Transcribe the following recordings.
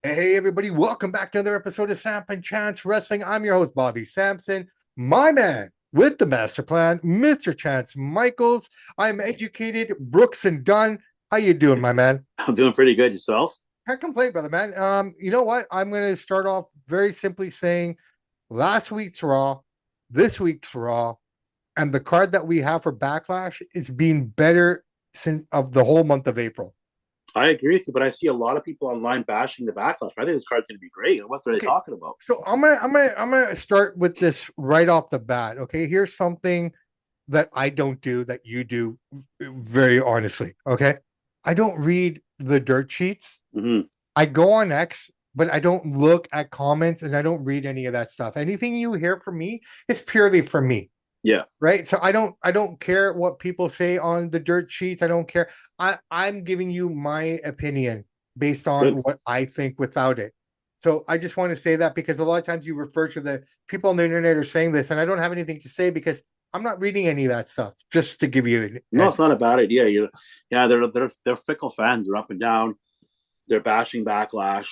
Hey everybody, welcome back to another episode of Samp&Chance Wrestling. I'm your host, Bobby Sampson, my man with the master plan, Mr. Chance Michaels. I'm educated, Brooks and Dunn. How you doing, my man? I'm doing pretty good. Yourself? Can't complain, brother, man. You know what? I'm gonna start off very simply saying last week's Raw, this week's Raw, and the card that we have for Backlash is being better since of the whole month of April. I agree with you, but I see a lot of people online bashing the Backlash. I think this card's going to be great. What are they Okay, talking about? so I'm gonna start with this right off the bat. Okay, here's something that I don't do that you do very honestly. Okay, I don't read the dirt sheets. Mm-hmm. I go on X, but I don't look at comments and I don't read any of that stuff. Anything you hear from me is purely from me, Yeah, right? So I don't care what people say on the dirt sheets. I don't care. I'm giving you my opinion based on good. what I think without it. So I just want to say that because a lot of times you refer to the people on the internet are saying this, and I don't have anything to say because I'm not reading any of that stuff. Just to give you an No, heads. it's not a bad idea. Yeah, they're fickle fans. They're up and down. They're bashing Backlash.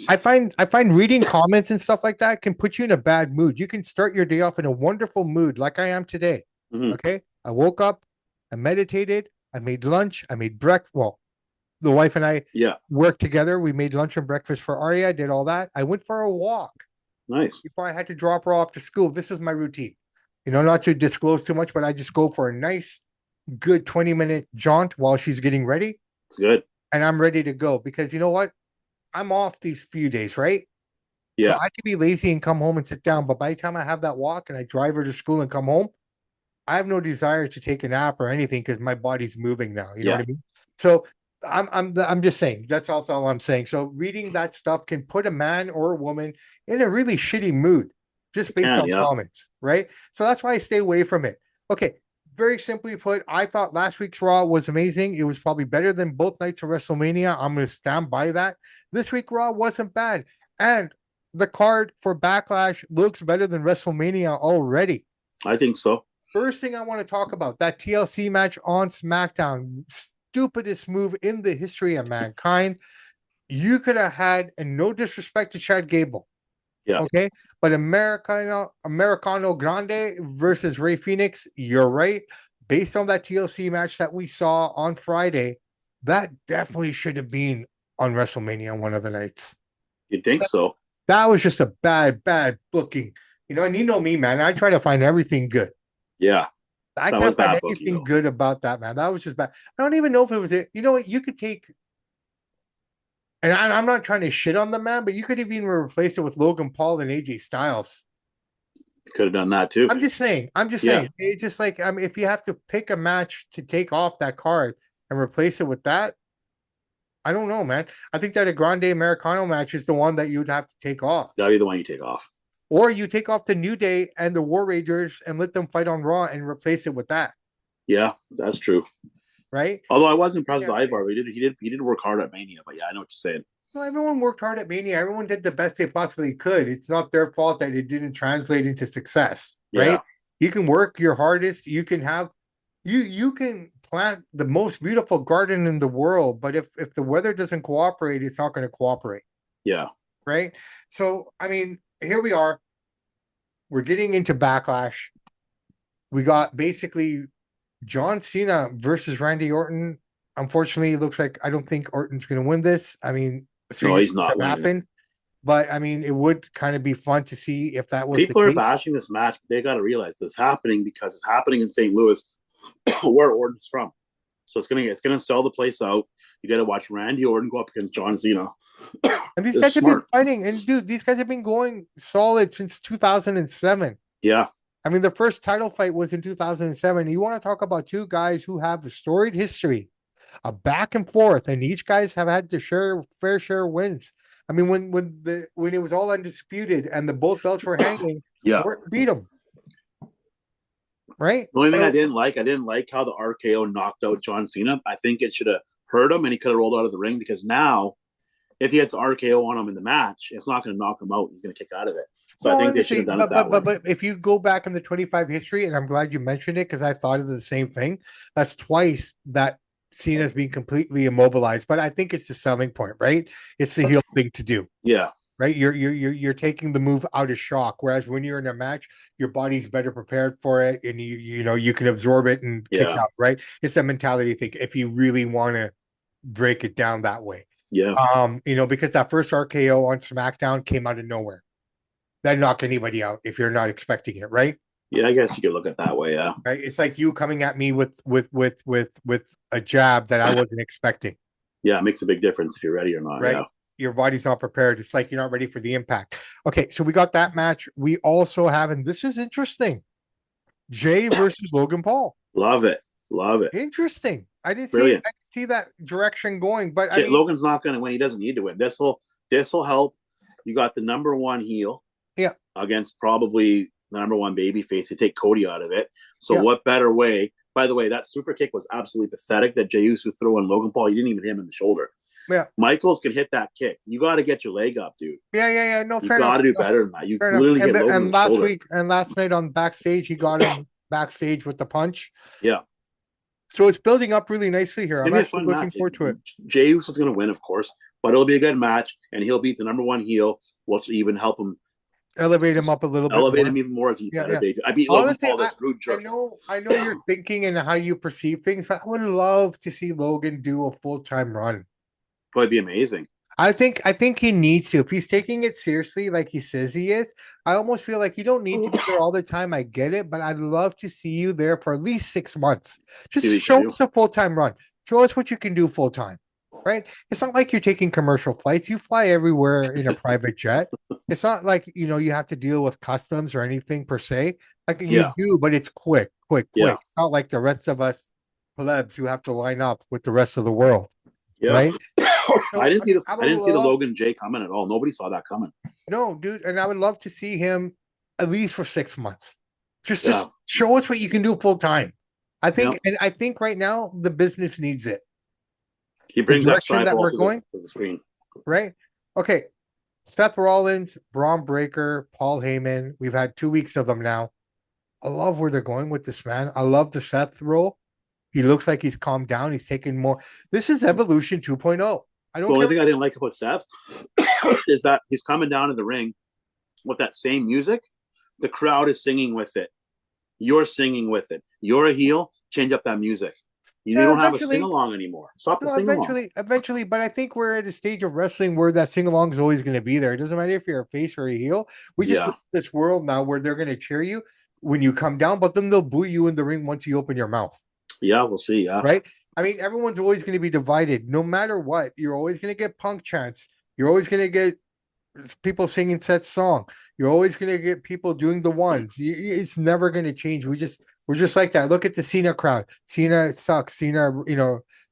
I find reading comments and stuff like that can put you in a bad mood. You can start your day off in a wonderful mood, like I am today. Mm-hmm. Okay, I woke up, I meditated, I made lunch, I made breakfast. Well, the wife and I Yeah, worked together. We made lunch and breakfast for Arya. I did all that. I went for a walk nice. before I had to drop her off to school. This is my routine. Not to disclose too much, but I just go for a nice, good 20-minute jaunt while she's getting ready, It's good. and I'm ready to go because you know what? I'm off these few days, right? So Yeah, I can be lazy and come home and sit down. But by the time I have that walk and I drive her to school and come home, I have no desire to take a nap or anything because my body's moving now. You know what yeah, I mean? So I'm just saying that's also all I'm saying. So reading that stuff can put a man or a woman in a really shitty mood just it based can. on Yeah, comments, right? So that's why I stay away from it. Okay, very simply put, I thought last week's Raw was amazing. It was probably better than both nights of WrestleMania. I'm going to stand by that. This week Raw wasn't bad, and the card for Backlash looks better than WrestleMania already. I think so. First thing I want to talk about that TLC match on SmackDown, stupidest move in the history of mankind. You could have had, and no disrespect to Chad Gable, Yeah. okay, but Americano Grande versus Ray Phoenix. You're right. Based on that TLC match that we saw on Friday, that definitely should have been on WrestleMania one of the nights. You think so? That was just a bad booking. And you know me, man. I try to find everything good. Yeah, I that was can't find bad booking anything though. good about that, man. That was just bad. I don't even know if it was it. You know what? You could take, and I'm not trying to shit on the man, but you could have even replaced it with Logan Paul and AJ Styles. Could have done that too. I'm just saying. I'm just Yeah, saying. It's just like if you have to pick a match to take off that card and replace it with that, I don't know, man. I think that a Grande Americano match is the one that you'd have to take off, that'd be the one you take off. or you take off the New Day and the War Ragers and let them fight on Raw and replace it with that, Yeah, that's true. right? Although I was impressed Yeah, with Ivar. He did work hard at Mania, but yeah, I know what you're saying. well, everyone worked hard at Mania. Everyone did the best they possibly could. It's not their fault that it didn't translate into success, right? Yeah, You can work your hardest. You can plant the most beautiful garden in the world, but if the weather doesn't cooperate, it's not going to cooperate, yeah. right? So I mean, here we are. We're getting into Backlash. We got basically John Cena versus Randy Orton. Unfortunately, it looks like I don't think Orton's going to win this. I mean, No, stranger he's things not have winning. happened. But I mean, it would kind of be fun to see if that was the People are case. bashing this match, but they got to realize this is happening because it's happening in St. Louis, where Orton's from. So it's gonna sell the place out. You got to watch Randy Orton go up against John Cena. And these It's guys have been smart. fighting. And dude, these guys have been going solid since 2007. Yeah, I mean, the first title fight was in 2007. You want to talk about two guys who have a storied history, a back and forth, and each guys have had to share fair share wins. I mean, when it was all undisputed and the both belts were hanging, yeah. Orton beat them, right? The only thing So I didn't like how the RKO knocked out John Cena. I think it should have hurt him and he could have rolled out of the ring because now, if he gets RKO on him in the match, it's not going to knock him out. He's going to kick out of it. So I no, think they should honestly, have done it but that but way. but but if you go back in the 25 history, and I'm glad you mentioned it because I thought of the same thing. That's twice that Cena's being completely immobilized, but I think it's the selling point, right? It's the heel thing to do. Yeah. Right, you're taking the move out of shock, whereas when you're in a match, your body's better prepared for it, and you can absorb it and kick out. Right, it's a mentality thing. If you really want to break it down that way, because that first RKO on SmackDown came out of nowhere, that knocked anybody out if you're not expecting it, right? Yeah, I guess you could look at it that way. Yeah, right. It's like you coming at me with a jab that I wasn't expecting. Yeah, it makes a big difference if you're ready or not. Right. Yeah. Your body's not prepared. It's like you're not ready for the impact. Okay, so we got that match. We also have, and this is interesting, Jay versus Logan Paul. Love it. Interesting. I didn't see that direction going, but Logan's not going to win. He doesn't need to win. This will help. You got the number one heel, against probably the number one baby face to take Cody out of it. So what better way? By the way, that super kick was absolutely pathetic that Jey Uso threw on Logan Paul. He didn't even hit him in the shoulder. Yeah, Michaels can hit that kick. You got to get your leg up, dude. Yeah. No, fair enough. You got to do better than that. You literally get Logan and last shoulder. week and last night on backstage, he got him backstage with the punch. Yeah. So it's building up really nicely here. I'm actually looking forward to it. Jey Uso's going to win, of course, but it'll be a good match, and he'll beat the number one heel, which will even help him elevate him up a little bit. Elevate him even more as he better baby. I beat Logan Paul, this rude jerk. I know you're thinking and how you perceive things, but I would love to see Logan do a full-time run. Probably be amazing. I think he needs to. If he's taking it seriously like he says he is, I almost feel like you don't need to be there all the time. I get it, but I'd love to see you there for at least 6 months. Just show us a full-time run. Show us what you can do full-time, right? It's not like you're taking commercial flights. You fly everywhere in a private jet. It's not like, you have to deal with customs or anything per se. Like you do, but it's quick. Yeah. It's not like the rest of us plebs who have to line up with the rest of the world. Yeah. Right? I didn't see this. I didn't see the Logan Jay coming at all. Nobody saw that coming. No, dude. And I would love to see him at least for 6 months. Just show us what you can do full time. I think, and I think right now the business needs it. He brings the direction that we're going to the screen. Right? Okay. Seth Rollins, Braun Breaker, Paul Heyman. We've had 2 weeks of them now. I love where they're going with this, man. I love the Seth role. He looks like he's calmed down. He's taking more. This is Evolution 2.0. The only thing I didn't like about Seth is that he's coming down to the ring with that same music. The crowd is singing with it. You're singing with it. You're a heel. Change up that music. You don't have a sing-along anymore. Stop the sing-along. Eventually, but I think we're at a stage of wrestling where that sing-along is always going to be there. It doesn't matter if you're a face or a heel. We just live in this world now where they're going to cheer you when you come down, but then they'll boo you in the ring once you open your mouth. Yeah, we'll see. Yeah. Right? I mean, everyone's always going to be divided. No matter what, you're always going to get punk chants. You're always going to get people singing Seth's song. You're always going to get people doing the ones. It's never going to change. We're just like that. Look at the Cena crowd. Cena sucks. Cena,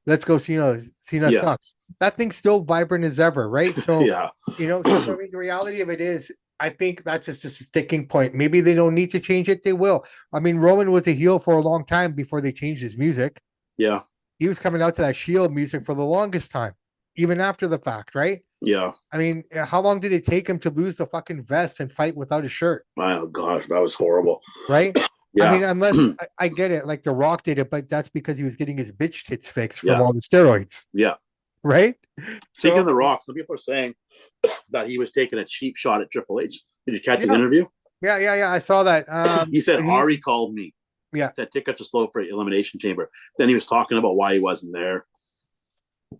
let's go Cena. Cena sucks. That thing's still vibrant as ever, right? So, so I mean, the reality of it is, I think that's just a sticking point. Maybe they don't need to change it. They will. I mean, Roman was a heel for a long time before they changed his music. Yeah. He was coming out to that Shield music for the longest time, even after the fact, right? Yeah. I mean, how long did it take him to lose the fucking vest and fight without a shirt? Oh, gosh, that was horrible. Right? Yeah. I mean, unless I get it, like The Rock did it, but that's because he was getting his bitch tits fixed from all the steroids. Yeah. Right? Speaking of The Rock, some people are saying that he was taking a cheap shot at Triple H. Did you catch his interview? Yeah. I saw that. He said, Ari called me. Yeah. Said tickets are slow for Elimination Chamber. Then he was talking about why he wasn't there.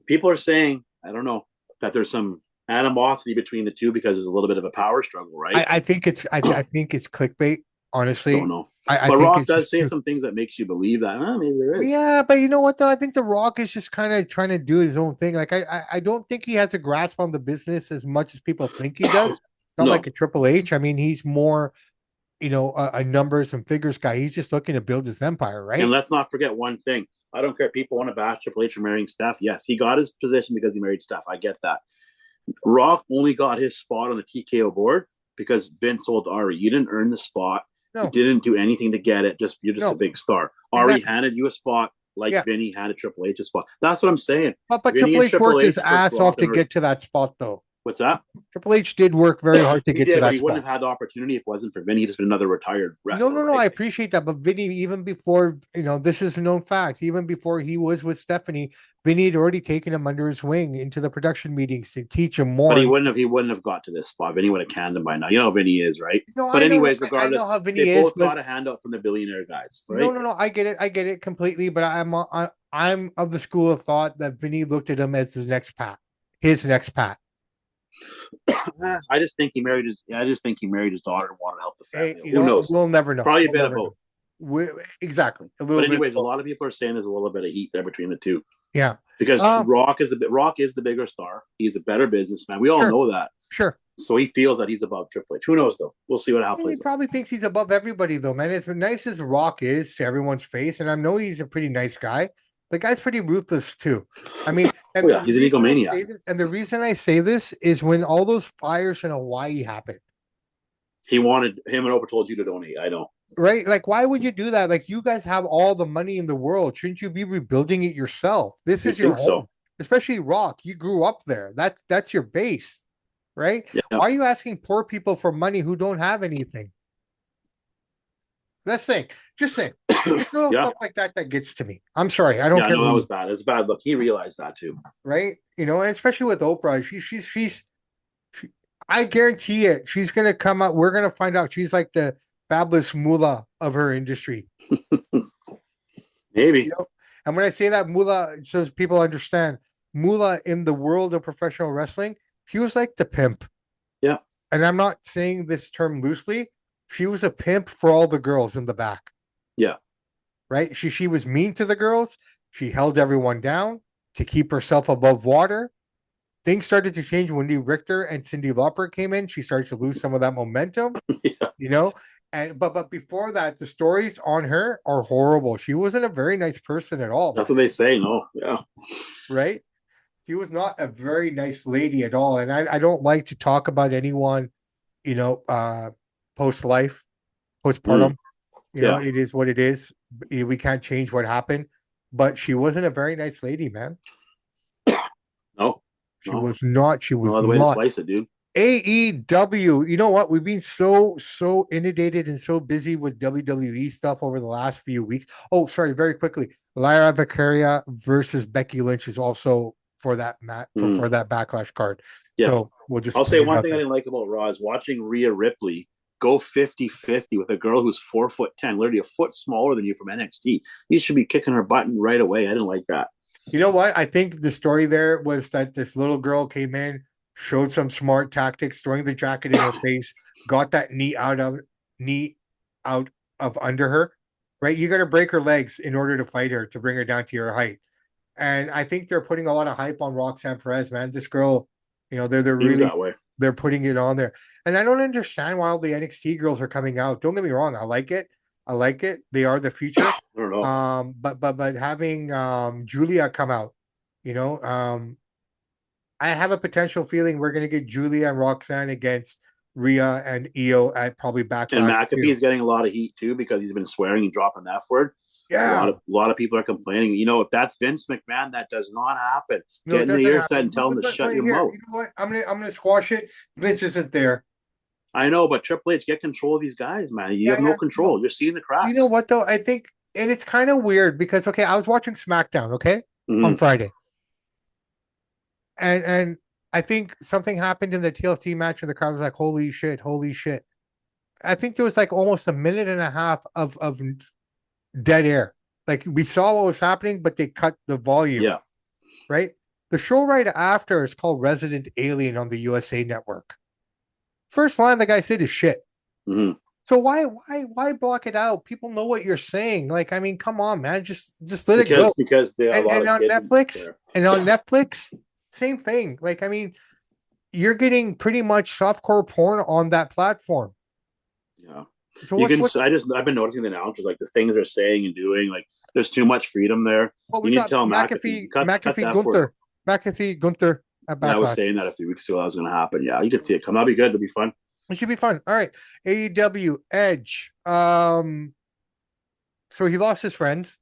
People are saying, I don't know, that there's some animosity between the two because there's a little bit of a power struggle, right? I think it's clickbait, honestly. I don't know. But Rock does say some things that makes you believe that maybe there is. Yeah, but you know what though? I think The Rock is just kind of trying to do his own thing. Like I don't think he has a grasp on the business as much as people think he does. Not like a Triple H. I mean, he's more, a numbers and figures guy. He's just looking to build his empire, right? And let's not forget one thing. I don't care if people want to bash Triple H for marrying Steph. Yes, he got his position because he married Steph. I get that. Rock only got his spot on the TKO board because Vince sold Ari. You didn't earn the spot. No. You didn't do anything to get it. You're just a big star. Ari handed you a spot like Vinny handed Triple H a spot. That's what I'm saying. But Triple H worked his ass off to get to that spot, though. What's that? Triple H did work very hard to He get to did, but that he spot. wouldn't have had the opportunity if it wasn't for Vinny. He'd just been another retired No, wrestler. no, no. I Right? appreciate that, but Vinny, even before this is a known fact. Even before he was with Stephanie, Vinny had already taken him under his wing into the production meetings to teach him more. But he wouldn't have got to this spot. Vinny would have canned him by now. You know how Vinny is, right? No, But I know, anyways, I regardless, know how Vinny they is, both but got a handout from the billionaire guys, no, right? no, no. I get it completely. But I'm of the school of thought that Vinny looked at him as his next Pat. I just think he married his daughter and wanted to help the Hey, family. Who knows? we'll never know. Probably a We'll bit of never know. both. Exactly. A But little bit. anyways, a lot of people are saying there's a little bit of heat there between the two. Yeah. Because Rock is the bigger star. He's a better businessman. We all Sure. know that. Sure. So he feels that he's above Triple H. Who knows though? We'll see what He happens. probably thinks he's above everybody though, man. As nice as Rock is to everyone's face, and I know he's a pretty nice guy. The guy's pretty ruthless too. I mean, and he's an egomaniac. And the reason I say this is when all those fires in Hawaii happened. He wanted him and Oprah told you to donate. I know. Right? Like, why would you do that? Like, you guys have all the money in the world. Shouldn't you be rebuilding it yourself? This is your home. So. Especially Rock. You grew up there. That's your base, right? Yeah. Why are you asking poor people for money who don't have anything? Let's think. Just saying. It's little stuff like that gets to me. I'm sorry. I don't care. No, that was bad. It's bad. Look, he realized that too. Right? And especially with Oprah, she's I guarantee it. She's gonna come out. We're gonna find out. She's like the fabulous moolah of her industry. Maybe. And when I say that moolah, so people understand, moolah in the world of professional wrestling, she was like the pimp. Yeah. And I'm not saying this term loosely. She was a pimp for all the girls in the back. Yeah. Right? She was mean to the girls. She held everyone down to keep herself above water. Things started to change when Lee Richter and Cyndi Lauper came in. She started to lose some of that momentum. Yeah. And but before that, the stories on her are horrible. She wasn't a very nice person at all. That's what they say. No, yeah, right. She was not a very nice lady at all. And I don't like to talk about anyone, postpartum. It is what it is. We can't change what happened, but she wasn't a very nice lady, man. No, she was not. She was no other way to slice it, dude. AEW, you know what? We've been so inundated and so busy with WWE stuff over the last few weeks. Oh, sorry, very quickly. Lyra Valkyria versus Becky Lynch is also for that for that Backlash card. Yeah. So I'll say one thing I didn't like about Raw is watching Rhea Ripley go 50-50 with a girl who's 4'10", literally a foot smaller than you from NXT. You should be kicking her button right away. I didn't like that. You know what? I think the story there was that this little girl came in, showed some smart tactics, throwing the jacket in her face, got that knee out of under her, right? You got to break her legs in order to fight her, to bring her down to your height. And I think they're putting a lot of hype on Roxanne Perez, man. This girl, they're really that way. They're putting it on there. And I don't understand why all the NXT girls are coming out. Don't get me wrong, I like it. They are the future. I don't know. But having Julia come out, I have a potential feeling we're going to get Julia and Roxanne against Rhea and Io at probably Backlash. And McAfee's getting a lot of heat too because he's been swearing and dropping the F word. Yeah, a lot of people are complaining. If that's Vince McMahon, that does not happen. Get in the earset and tell him to shut your mouth. You know what? I'm gonna squash it. Vince isn't there. I know, but Triple H, get control of these guys, man. You have no control. You're seeing the cracks. You know what though? I think, and it's kind of weird because I was watching Smackdown, on Friday. And I think something happened in the TLC match and the crowd was like, holy shit. I think there was like almost a minute and a half of dead air. Like we saw what was happening, but they cut the volume. Yeah. Right? The show right after is called Resident Alien on the USA Network. First line the guy said is shit. Mm-hmm. So why block it out? People know what you're saying. Like, I mean, come on, man. Just let it go. Because they are and on Netflix, same thing. Like, I mean, you're getting pretty much softcore porn on that platform. Yeah. So I've been noticing the announcers, like the things they're saying and doing, like there's too much freedom there. Well, you need to tell McAfee Gunther at Backlash. I was saying that a few weeks ago that was going to happen. Yeah, you can see it come. That'll be good. It'll be fun. It should be fun. All right. AEW Edge. So he lost his friends,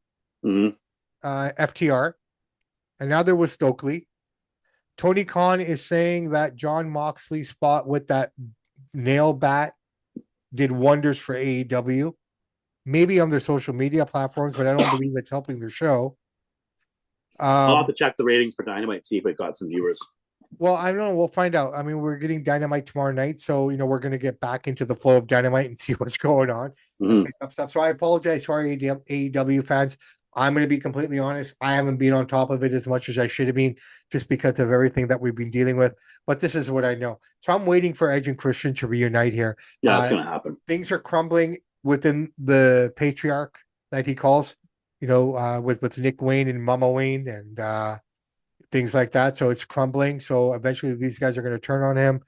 FTR, and now there was Stokely. Tony Khan is saying that John Moxley's spot with that nail bat did wonders for AEW. Maybe on their social media platforms, but I don't believe it's helping their show. I'll have to check the ratings for Dynamite and see if it got some viewers. Well, I don't know. We'll find out. I mean, we're getting Dynamite tomorrow night, so we're going to get back into the flow of Dynamite and see what's going on. Stuff. So I apologize to our AEW fans. I'm going to be completely honest. I haven't been on top of it as much as I should have been, just because of everything that we've been dealing with. But this is what I know. So I'm waiting for Edge and Christian to reunite here. Yeah, it's going to happen. Things are crumbling within the patriarch that he calls, with Nick Wayne and Mama Wayne and things like that. So it's crumbling. So eventually these guys are going to turn on him.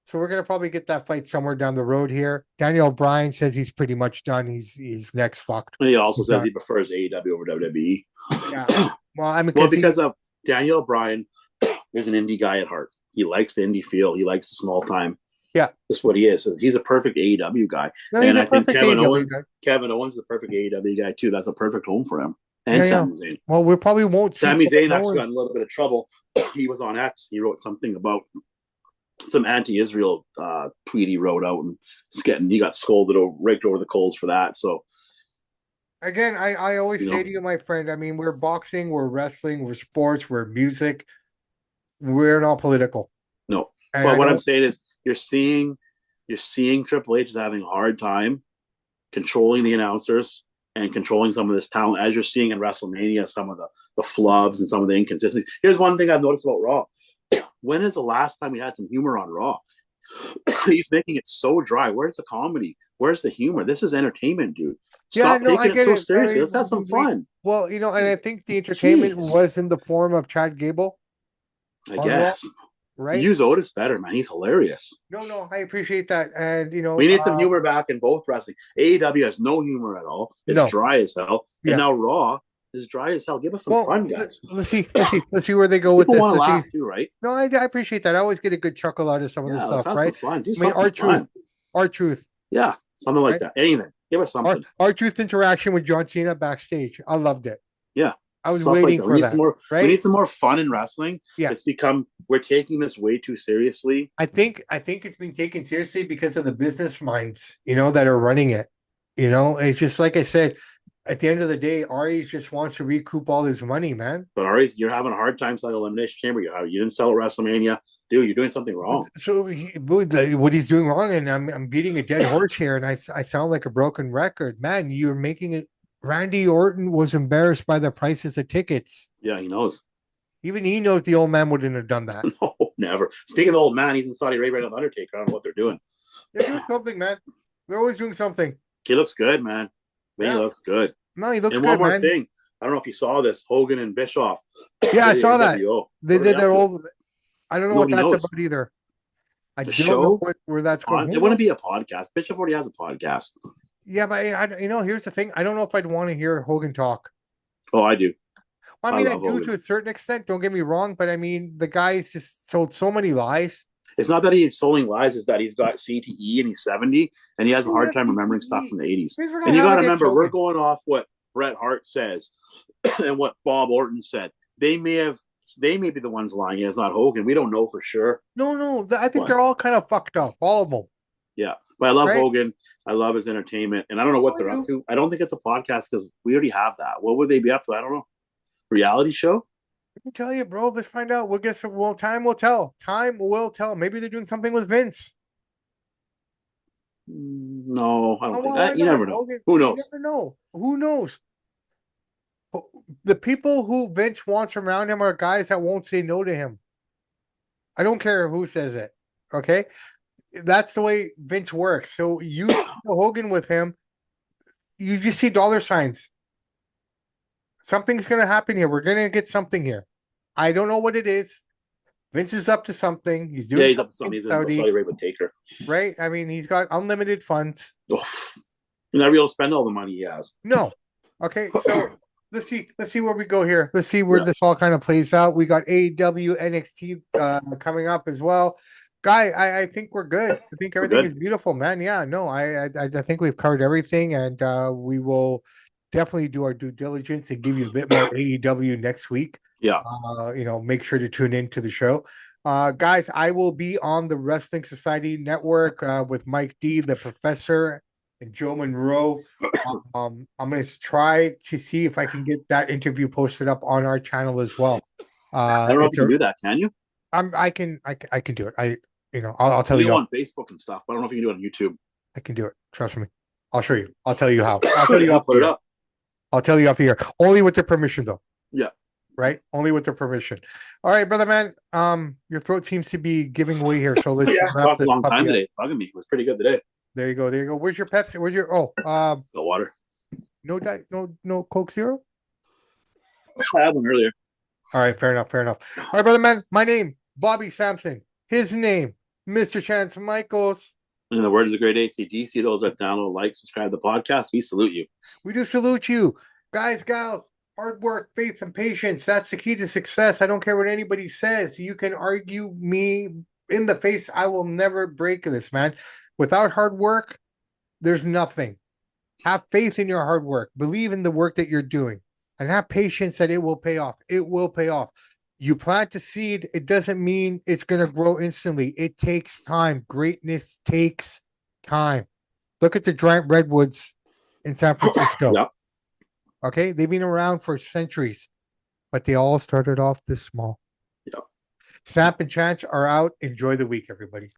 So we're going to probably get that fight somewhere down the road here. Daniel Bryan says he's pretty much done. He's next fucked. And he also says he prefers AEW over WWE. Yeah. Well, because of Daniel Bryan is an indie guy at heart. He likes the indie feel. He likes the small time. Yeah. That's what he is. So he's a perfect AEW guy. No, and I think Kevin Owens is the perfect AEW guy too. That's a perfect home for him. And Sami Zayn. Well, we probably won't see Sami Zayn actually got in a little bit of trouble. He was on X. He wrote something about some anti-Israel tweet he wrote out, and he got scolded raked over the coals for that. So again, I always say to you, my friend, I mean, we're boxing, we're wrestling, we're sports, we're music. We're not political. No. But what I'm saying is you're seeing Triple H is having a hard time controlling the announcers and controlling some of this talent, as you're seeing in WrestleMania, some of the flubs and some of the inconsistencies. Here's one thing I've noticed about Raw. When is the last time we had some humor on Raw? He's making it so dry. Where's the comedy? Where's the humor? This is entertainment, dude. Stop taking it so seriously. Let's have some fun. Well, and I think the entertainment was in the form of Chad Gable. I guess. Raw, right? Use Otis better, man. He's hilarious. No, I appreciate that. And, we need some humor back in both wrestling. AEW has no humor at all. It's dry as hell. And now Raw is dry as hell. Give us some fun, guys. Let's see where they go with this. People want to laugh too, right? No, I appreciate that. I always get a good chuckle out of some of this stuff, right? Some fun. Do something R-Truth. Yeah, something like that. Anything. Give us something. R-Truth interaction with John Cena backstage. I loved it. Yeah. I was waiting for that. We need some more fun in wrestling. Yeah. It's become, we're taking this way too seriously. I think it's been taken seriously because of the business minds, that are running it. It's just like I said, at the end of the day, Ari just wants to recoup all his money, man. But Ari, you're having a hard time selling Elimination Chamber. You didn't sell at WrestleMania. Dude, you're doing something wrong. So what he's doing wrong, and I'm beating a dead horse here, and I sound like a broken record. Man, you're making it. Randy Orton was embarrassed by the prices of tickets. Yeah, he knows. Even he knows the old man wouldn't have done that. No, never. Speaking of the old man, he's in Saudi Arabia with Undertaker. I don't know what they're doing. They're doing something, man. They're always doing something. He looks good, man. He looks good. No, he looks good, man. One more thing. I don't know if you saw this. Hogan and Bischoff. Yeah, I saw that. They did that all. I don't know what that's about either. I don't know where that's going. It wouldn't be a podcast. Bischoff already has a podcast. Yeah, but here's the thing. I don't know if I'd want to hear Hogan talk. Oh, I do. I mean, I do Hogan to a certain extent. Don't get me wrong, but I mean, the guy's just sold so many lies. It's not that he's selling lies; it's that he's got CTE and he's 70, and he has a hard time remembering stuff from the 80s. And you got to remember, we're going off what Bret Hart says and what Bob Orton said. They may be the ones lying. It's not Hogan. We don't know for sure. No. I think they're all kind of fucked up, all of them. Yeah. But I love Hogan. I love his entertainment. And I don't know what they're up to. I don't think it's a podcast because we already have that. What would they be up to? I don't know. Reality show? I can tell you, bro. Let's find out. Time will tell. Time will tell. Maybe they're doing something with Vince. No, I don't think that. You never know. Who knows? You never know. Who knows? The people who Vince wants around him are guys that won't say no to him. I don't care who says it. Okay? That's the way Vince works. So you see Hogan with him, you just see dollar signs. Something's going to happen here. We're going to get something here. I don't know what it is. Vince is up to something. He's doing he's up to something. He's in Saudi Arabia Taker. Right? I mean, he's got unlimited funds. Oh, you're not able to spend all the money he has. No. Okay, so let's see where we go here. Let's see where this all kind of plays out. We got AEW NXT coming up as well. Guy, I think we're good. I think everything is beautiful, man. Yeah, no, I think we've covered everything, and we will definitely do our due diligence and give you a bit more AEW next week. Yeah. Make sure to tune in to the show. Guys, I will be on the Wrestling Society Network with Mike D, the Professor, and Joe Monroe. I'm going to try to see if I can get that interview posted up on our channel as well. I don't know if you can do that. Can you? I can do it. I'll tell you you on Facebook and stuff. But I don't know if you can do it on YouTube. I can do it. Trust me. I'll show you. I'll tell you how. I'll tell you off put the it air. up. I'll tell you off the air. Only with their permission, though. Yeah. Right? Only with their permission. All right, brother man. Your throat seems to be giving way here. So let's wrap this a long puppy time up. today. It's bugging me. It was pretty good today. There you go. There you go. Where's your Pepsi? Where's your got water. No Coke Zero? I had one earlier. All right, fair enough. All right, brother man. My name, Bobby Sampson. His name, Mr. Chance Michaels. In the words of the great ACDC, those that download, like, subscribe to the podcast, we salute you. We do salute you. Guys, gals, hard work, faith, and patience. That's the key to success. I don't care what anybody says. You can argue me in the face. I will never break this, man. Without hard work, there's nothing. Have faith in your hard work. Believe in the work that you're doing. And have patience that it will pay off. It will pay off. You plant a seed, it doesn't mean it's going to grow instantly. It takes time. Greatness takes time. Look at the giant redwoods in San Francisco. Yep. Okay, they've been around for centuries, but they all started off this small. Yep. Samp&Chance are out. Enjoy the week, everybody.